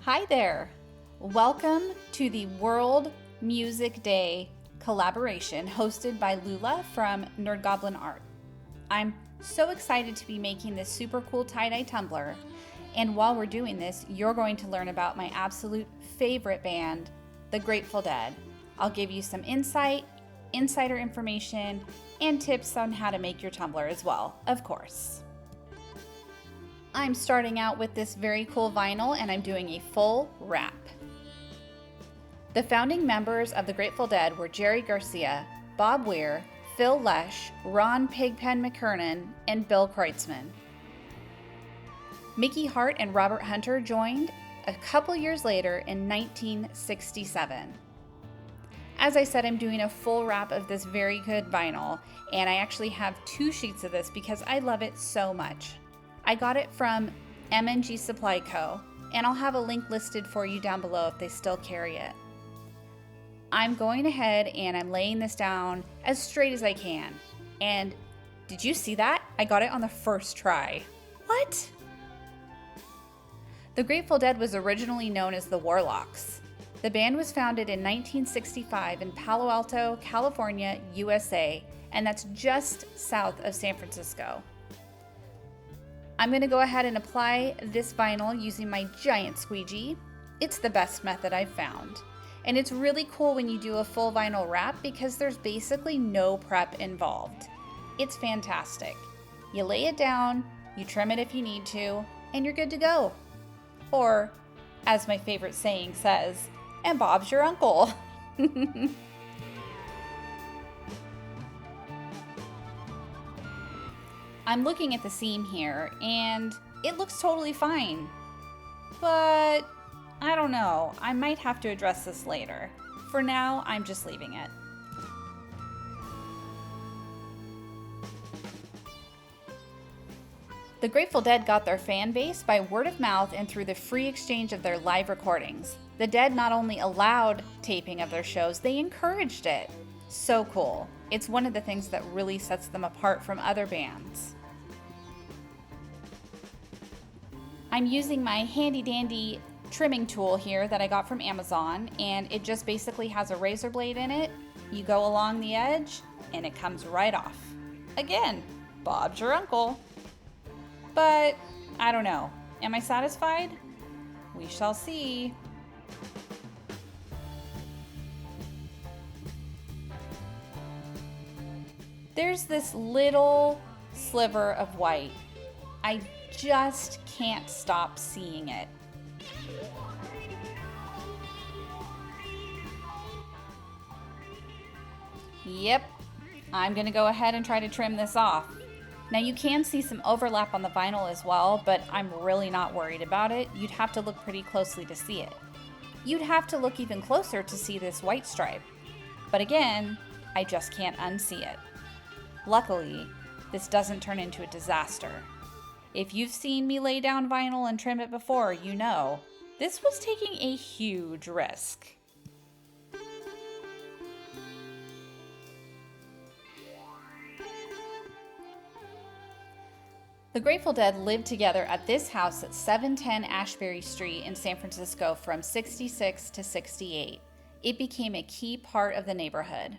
Hi there! Welcome to the World Music Day collaboration hosted by Loula from Goblin Art. I'm so excited to be making this super cool tie-dye tumbler, and while we're doing this, you're going to learn about my absolute favorite band, the Grateful Dead. I'll give you some insider information, and tips on how to make your tumbler as well, of course. I'm starting out with this very cool vinyl and I'm doing a full wrap. The founding members of the Grateful Dead were Jerry Garcia, Bob Weir, Phil Lesh, Ron Pigpen McKernan, and Bill Kreutzmann. Mickey Hart and Robert Hunter joined a couple years later in 1967. As I said, I'm doing a full wrap of this very good vinyl, and I actually have 2 sheets of this because I love it so much. I got it from M&G Supply Co., and I'll have a link listed for you down below if they still carry it. I'm going ahead and I'm laying this down as straight as I can. And did you see that? I got it on the first try. What? The Grateful Dead was originally known as the Warlocks. The band was founded in 1965 in Palo Alto, California, USA, and that's just south of San Francisco. I'm going to go ahead and apply this vinyl using my giant squeegee. It's the best method I've found. And it's really cool when you do a full vinyl wrap because there's basically no prep involved. It's fantastic. You lay it down, you trim it if you need to, and you're good to go. Or, as my favorite saying says, and Bob's your uncle. I'm looking at the seam here, and it looks totally fine. But, I don't know, I might have to address this later. For now, I'm just leaving it. The Grateful Dead got their fan base by word of mouth and through the free exchange of their live recordings. The Dead not only allowed taping of their shows, they encouraged it. So cool. It's one of the things that really sets them apart from other bands. I'm using my handy dandy trimming tool here that I got from Amazon, and it just basically has a razor blade in it. You go along the edge and it comes right off. Again, Bob's your uncle. But I don't know. Am I satisfied? We shall see. There's this little sliver of white. I just can't stop seeing it. Yep, I'm gonna go ahead and try to trim this off. Now you can see some overlap on the vinyl as well, but I'm really not worried about it. You'd have to look pretty closely to see it. You'd have to look even closer to see this white stripe. But again, I just can't unsee it. Luckily, this doesn't turn into a disaster. If you've seen me lay down vinyl and trim it before, you know, this was taking a huge risk. The Grateful Dead lived together at this house at 710 Ashbury Street in San Francisco from 66 to 68. It became a key part of the neighborhood.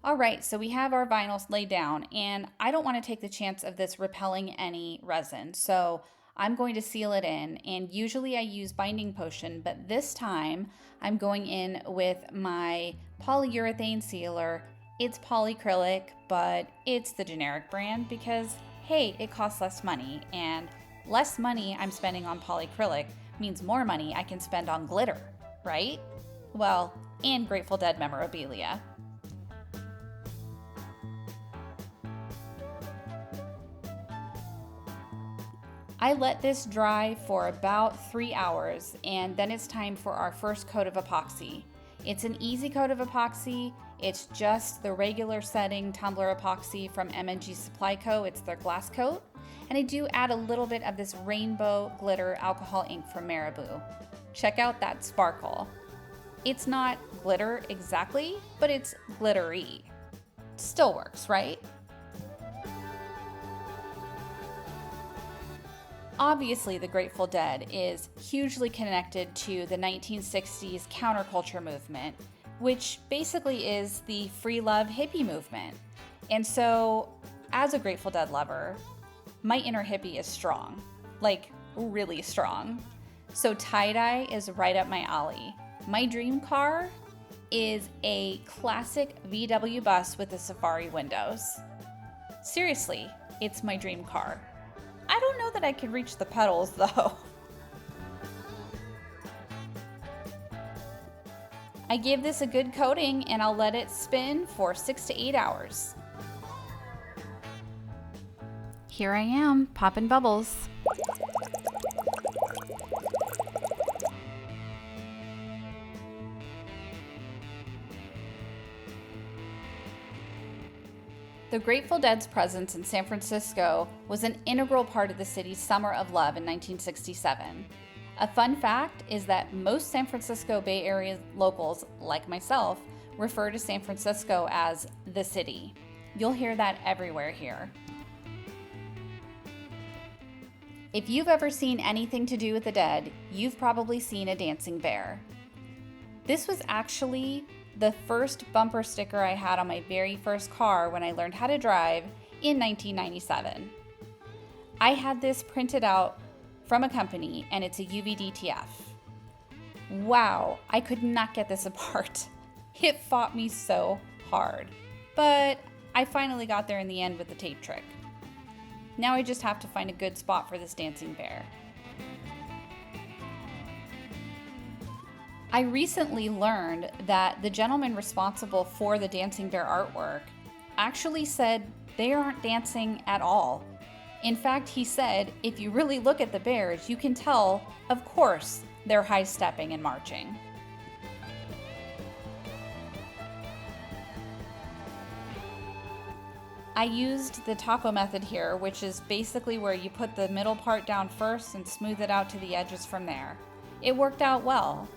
All right, so we have our vinyls laid down, and I don't want to take the chance of this repelling any resin, so I'm going to seal it in, and usually I use binding potion, but this time I'm going in with my polyurethane sealer. It's polyacrylic, but it's the generic brand because, hey, it costs less money, and less money I'm spending on polyacrylic means more money I can spend on glitter, right? Well, and Grateful Dead memorabilia. I let this dry for about 3 hours, and then it's time for our first coat of epoxy. It's an easy coat of epoxy. It's just the regular setting tumbler epoxy from M&G Supply Co. It's their glass coat. And I do add a little bit of this rainbow glitter alcohol ink from Marabou. Check out that sparkle. It's not glitter exactly, but it's glittery. Still works, right? Obviously, the Grateful Dead is hugely connected to the 1960s counterculture movement, which basically is the free love hippie movement. And so, as a Grateful Dead lover, my inner hippie is strong, like really strong. So tie-dye is right up my alley. My dream car is a classic VW bus with the safari windows. Seriously, it's my dream car. I don't know that I could reach the pedals though. I give this a good coating and I'll let it spin for 6 to 8 hours. Here I am, popping bubbles. The Grateful Dead's presence in San Francisco was an integral part of the city's Summer of Love in 1967. A fun fact is that most San Francisco Bay Area locals, like myself, refer to San Francisco as the city. You'll hear that everywhere here. If you've ever seen anything to do with the Dead, you've probably seen a dancing bear. This was actually the first bumper sticker I had on my very first car when I learned how to drive in 1997. I had this printed out from a company and it's a UV-DTF. Wow, I could not get this apart. It fought me so hard, but I finally got there in the end with the tape trick. Now I just have to find a good spot for this dancing bear. I recently learned that the gentleman responsible for the dancing bear artwork actually said they aren't dancing at all. In fact, he said, if you really look at the bears, you can tell, of course, they're high-stepping and marching. I used the taco method here, which is basically where you put the middle part down first and smooth it out to the edges from there. It worked out well.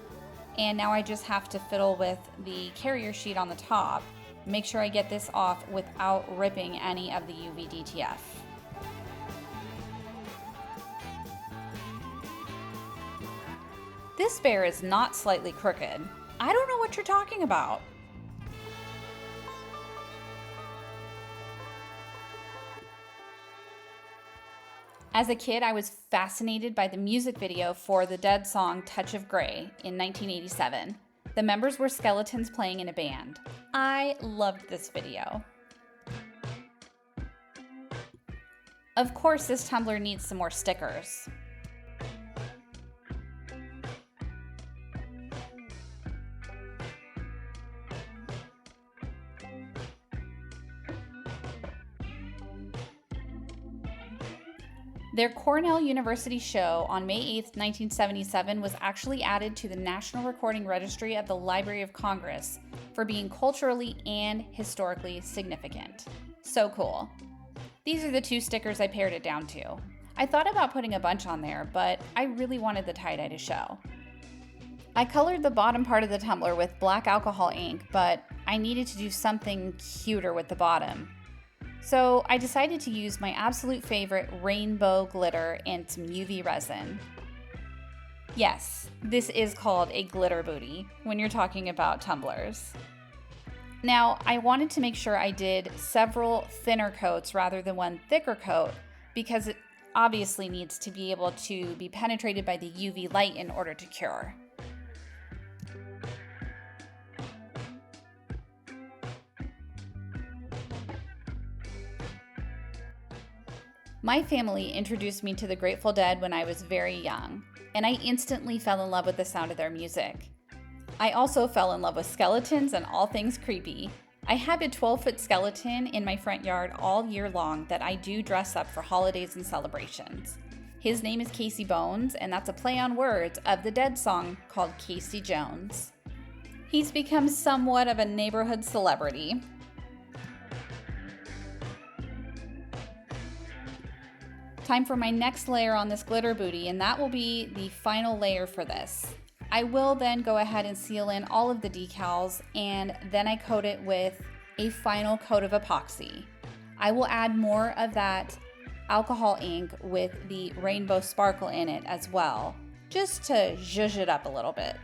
And now I just have to fiddle with the carrier sheet on the top. Make sure I get this off without ripping any of the UV-DTF. This bear is not slightly crooked. I don't know what you're talking about. As a kid, I was fascinated by the music video for the Dead song Touch of Grey in 1987. The members were skeletons playing in a band. I loved this video. Of course, this tumbler needs some more stickers. Their Cornell University show on May 8, 1977 was actually added to the National Recording Registry of the Library of Congress for being culturally and historically significant. So cool. These are the two stickers I pared it down to. I thought about putting a bunch on there, but I really wanted the tie-dye to show. I colored the bottom part of the tumbler with black alcohol ink, but I needed to do something cuter with the bottom. So I decided to use my absolute favorite rainbow glitter and some UV resin. Yes, this is called a glitter booty when you're talking about tumblers. Now, I wanted to make sure I did several thinner coats rather than one thicker coat because it obviously needs to be able to be penetrated by the UV light in order to cure. My family introduced me to the Grateful Dead when I was very young, and I instantly fell in love with the sound of their music. I also fell in love with skeletons and all things creepy. I have a 12-foot skeleton in my front yard all year long that I do dress up for holidays and celebrations. His name is Casey Bones, and that's a play on words of the Dead song called Casey Jones. He's become somewhat of a neighborhood celebrity. Time for my next layer on this glitter booty, and that will be the final layer for this. I will then go ahead and seal in all of the decals, and then I coat it with a final coat of epoxy. I will add more of that alcohol ink with the rainbow sparkle in it as well, just to zhuzh it up a little bit.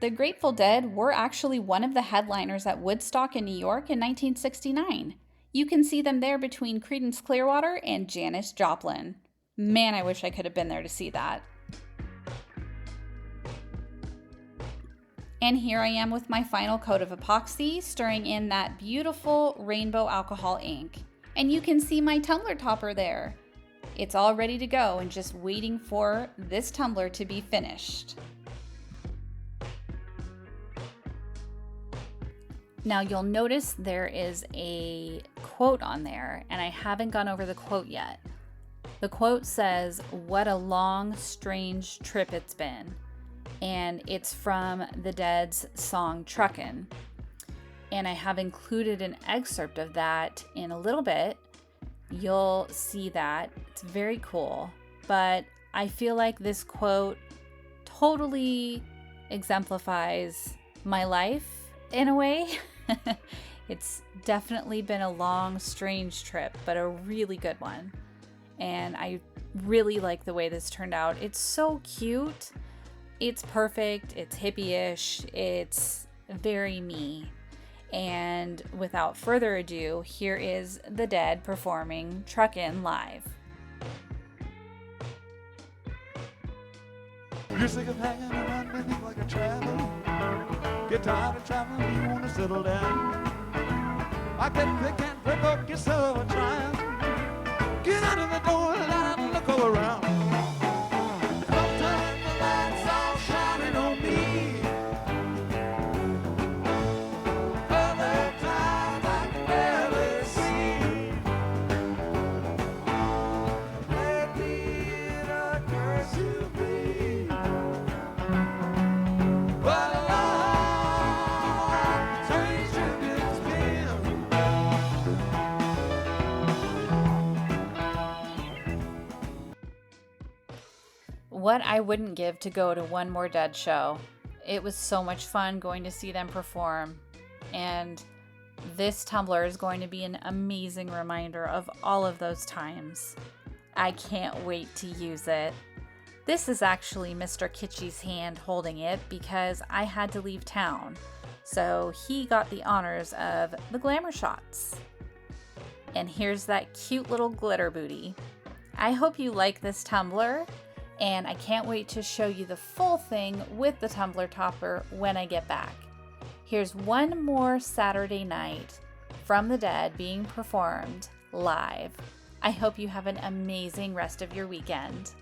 The Grateful Dead were actually one of the headliners at Woodstock in New York in 1969. You can see them there between Creedence Clearwater and Janis Joplin. Man, I wish I could have been there to see that. And here I am with my final coat of epoxy, stirring in that beautiful rainbow alcohol ink. And you can see my tumbler topper there. It's all ready to go and just waiting for this tumbler to be finished. Now you'll notice there is a quote on there, and I haven't gone over the quote yet. The quote says, "What a long, strange trip it's been." And it's from the Dead's song Truckin'. And I have included an excerpt of that in a little bit. You'll see that. It's very cool. But I feel like this quote totally exemplifies my life in a way. It's definitely been a long, strange trip, but a really good one. And I really like the way this turned out. It's so cute. It's perfect. It's hippie-ish. It's very me. And without further ado, here is the Dead performing Truckin' live. You're sick of hanging around me like a traveler. Get tired of traveling, you want to settle down. I can't provoke you, so I'm trying. Get out of the door and look all around. Sometimes the lights all shining on me. Other times I can barely see. Lately it occurs to me. What a long, strange trip it's been. What I wouldn't give to go to one more Dead show. It was so much fun going to see them perform. And this tumbler is going to be an amazing reminder of all of those times. I can't wait to use it. This is actually Mr. Kitschy's hand holding it because I had to leave town. So he got the honors of the glamour shots. And here's that cute little glitter booty. I hope you like this tumbler, and I can't wait to show you the full thing with the tumbler topper when I get back. Here's one more Saturday night from the Dead being performed live. I hope you have an amazing rest of your weekend.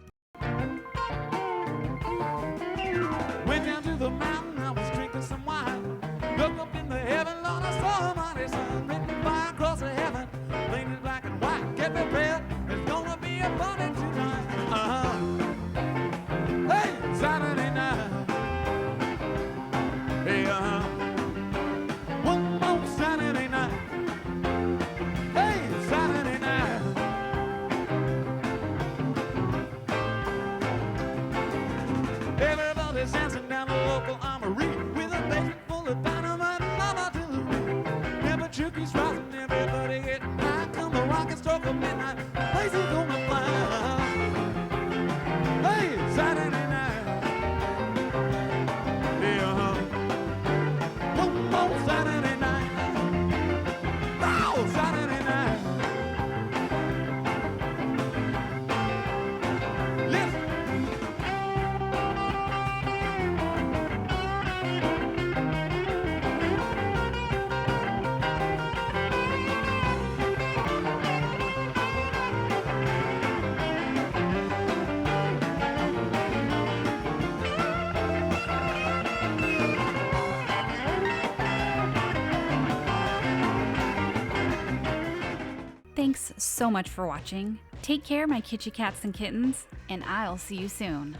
Went down to the mountain, I was drinking some wine. Looked up in the heaven, Lord, I saw a mighty sun written by across the heaven. Painted black and white, get prepared, there's gonna be a party tonight. Hey, Saturday night. Hey, one more Saturday night. Hey, Saturday night. Everybody's dancing down the local armory with a basement full of dynamite and love artillery. Never-chookies rising, everybody getting high. Come the rocket stroke of midnight, place is gonna fly. Hey, Saturday night. Yeah, one more Saturday night. Oh, Saturday night. Listen. Thanks so much for watching. Take care, my kitschy cats and kittens, and I'll see you soon.